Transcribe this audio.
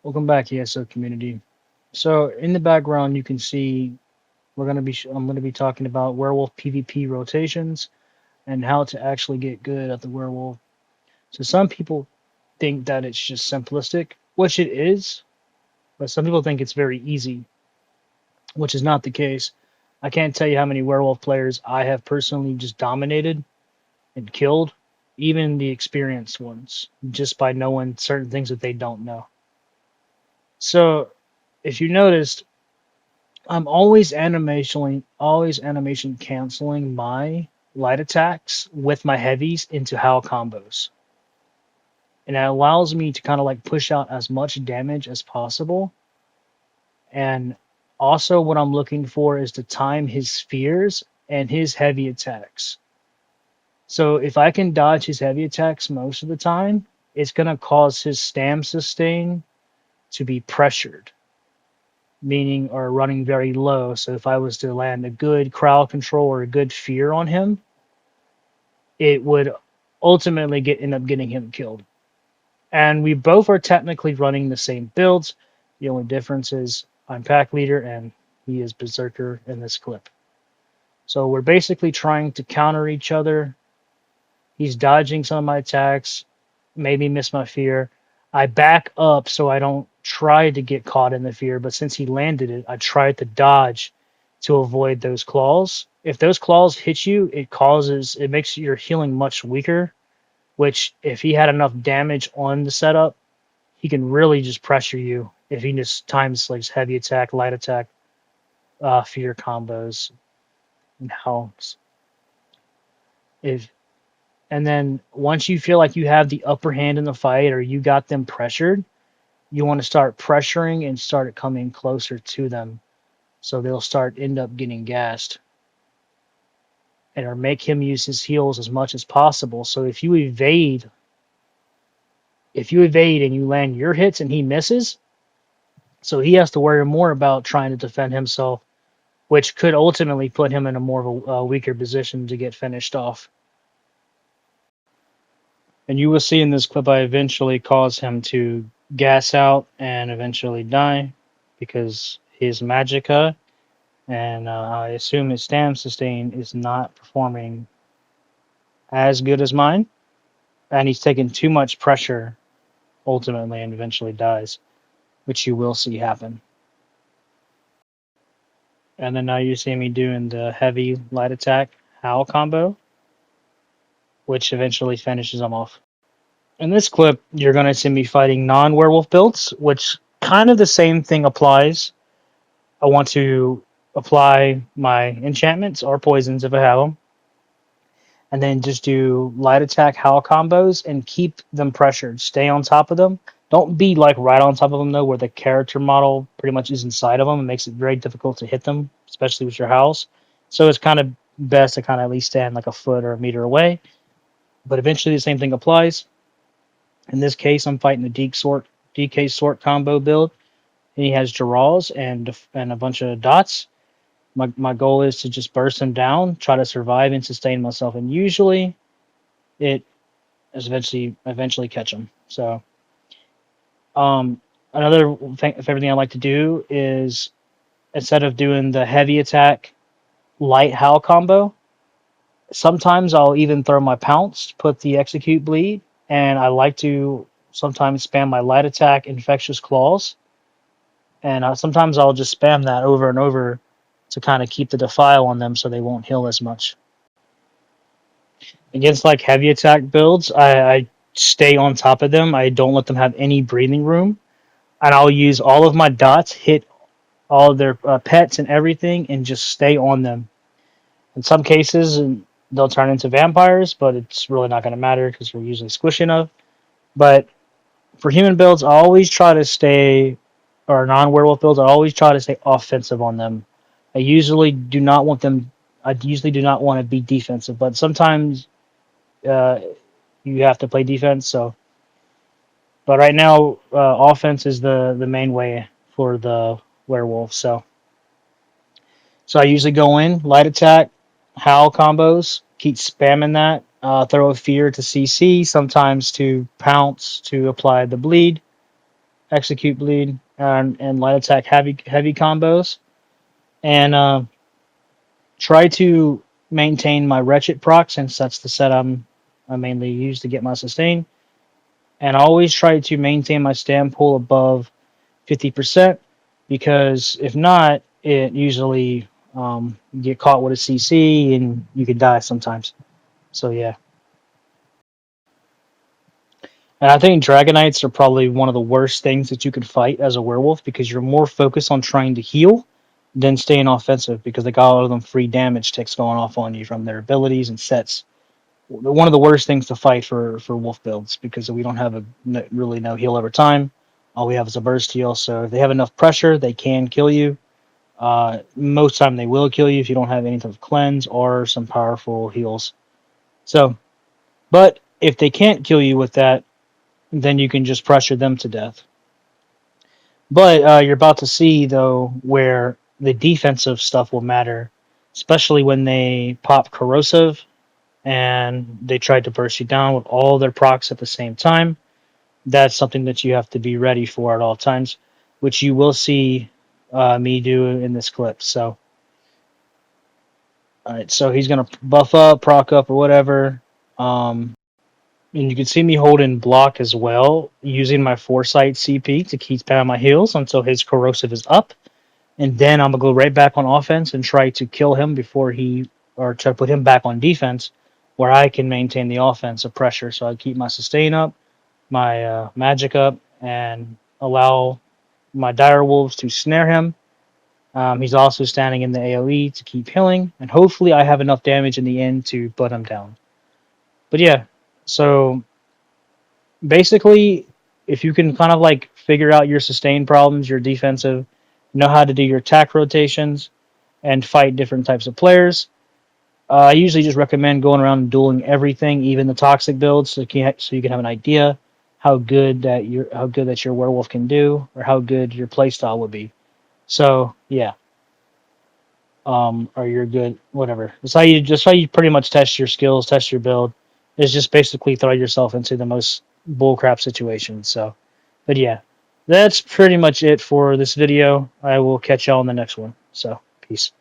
Welcome back, ESO community. So in the background, you can see I'm gonna be talking about werewolf PvP rotations and how to actually get good at the werewolf. So some people think that it's just simplistic, which it is, but some people think it's very easy, which is not the case. I can't tell you how many werewolf players I have personally just dominated and killed, even the experienced ones, just by knowing certain things that they don't know. So if you noticed, I'm always animation canceling my light attacks with my heavies into Howl combos. And it allows me to kind of like push out as much damage as possible. And also what I'm looking for is to time his spheres and his heavy attacks. So if I can dodge his heavy attacks most of the time, it's going to cause his stam sustain to be pressured, meaning or running very low. So if I was to land a good crowd control or a good fear on him, it would ultimately end up getting him killed. And we both are technically running the same builds. The only difference is I'm pack leader and he is berserker in this clip. So we're basically trying to counter each other. He's dodging some of my attacks, maybe miss my fear. I back up so I don't try to get caught in the fear, but since he landed it, I tried to dodge to avoid those claws. If those claws hit you, it makes your healing much weaker, which if he had enough damage on the setup, he can really just pressure you if he just times like heavy attack, light attack, fear combos and helps. If And then once you feel like you have the upper hand in the fight or you got them pressured, you want to start pressuring and start coming closer to them. So they'll end up getting gassed. And or make him use his heals as much as possible. So if you evade and you land your hits and he misses, so he has to worry more about trying to defend himself, which could ultimately put him in a more of a weaker position to get finished off. And you will see in this clip, I eventually cause him to gas out and eventually die because his magicka and I assume his stam sustain is not performing as good as mine. And he's taking too much pressure ultimately and eventually dies, which you will see happen. And then now you see me doing the heavy light attack howl combo, which eventually finishes him off. In this clip, you're going to see me fighting non-werewolf builds, which kind of the same thing applies. I want to apply my enchantments or poisons if I have them, and then just do light attack howl combos and keep them pressured. Stay on top of them. Don't be like right on top of them though, where the character model pretty much is inside of them. It makes it very difficult to hit them, especially with your howls. So it's kind of best to kind of at least stand like a foot or a meter away. But eventually the same thing applies. In this case, I'm fighting the DK sort combo build, and he has draws and a bunch of dots. My goal is to just burst him down, try to survive and sustain myself, and usually it is eventually catch him. So another favorite thing I like to do is instead of doing the heavy attack light howl combo, sometimes I'll even throw my pounce, put the execute bleed, and I like to sometimes spam my light attack infectious claws, and sometimes I'll just spam that over and over to kind of keep the defile on them so they won't heal as much. Against like heavy attack builds, I stay on top of them. I don't let them have any breathing room, and I'll use all of my dots, hit all of their pets and everything, and just stay on them. In some cases, they'll turn into vampires, but it's really not going to matter because we're usually squishy enough. But for human builds, I always try to stay, or non-werewolf builds, I always try to stay offensive on them. I usually do not want them. I usually do not want to be defensive, but sometimes uh, you have to play defense. So, but right now, offense is the main way for the werewolf. So I usually go in light attack, howl combos, keep spamming that. Throw a fear to CC, sometimes to pounce to apply the bleed, execute bleed, and light attack heavy combos, and try to maintain my wretched proc since that's the set I mainly use to get my sustain, and always try to maintain my stam pool above 50%, because if not, it usually you get caught with a CC and you can die sometimes. So yeah. And I think Dragonknights are probably one of the worst things that you could fight as a werewolf, because you're more focused on trying to heal than staying offensive, because they got all of them free damage ticks going off on you from their abilities and sets. One of the worst things to fight for wolf builds, because we don't have really no heal over time. All we have is a burst heal, so if they have enough pressure, they can kill you. Most time they will kill you if you don't have any type of cleanse or some powerful heals. So, but if they can't kill you with that, then you can just pressure them to death. But you're about to see, though, where the defensive stuff will matter, especially when they pop corrosive and they try to burst you down with all their procs at the same time. That's something that you have to be ready for at all times, which you will see me do in this clip. So, all right, so he's gonna buff up, proc up, or whatever. And you can see me holding block as well, using my foresight CP to keep spamming my heals until his corrosive is up. And then I'm going to go right back on offense and try to kill him or try to put him back on defense, where I can maintain the offensive pressure. So I keep my sustain up, my magic up, and allow my dire wolves to snare him. He's also standing in the AoE to keep healing, and hopefully I have enough damage in the end to put him down. But yeah, so basically, if you can kind of like figure out your sustain problems, your defensive, know how to do your attack rotations, and fight different types of players, I usually just recommend going around and dueling everything, even the toxic builds, so you can have an idea how good that your werewolf can do, or how good your playstyle would be. So yeah, or you're good, whatever. That's how you pretty much test your skills, test your build. Is just basically throw yourself into the most bullcrap situation. So, but yeah, that's pretty much it for this video. I will catch y'all in the next one. So, peace.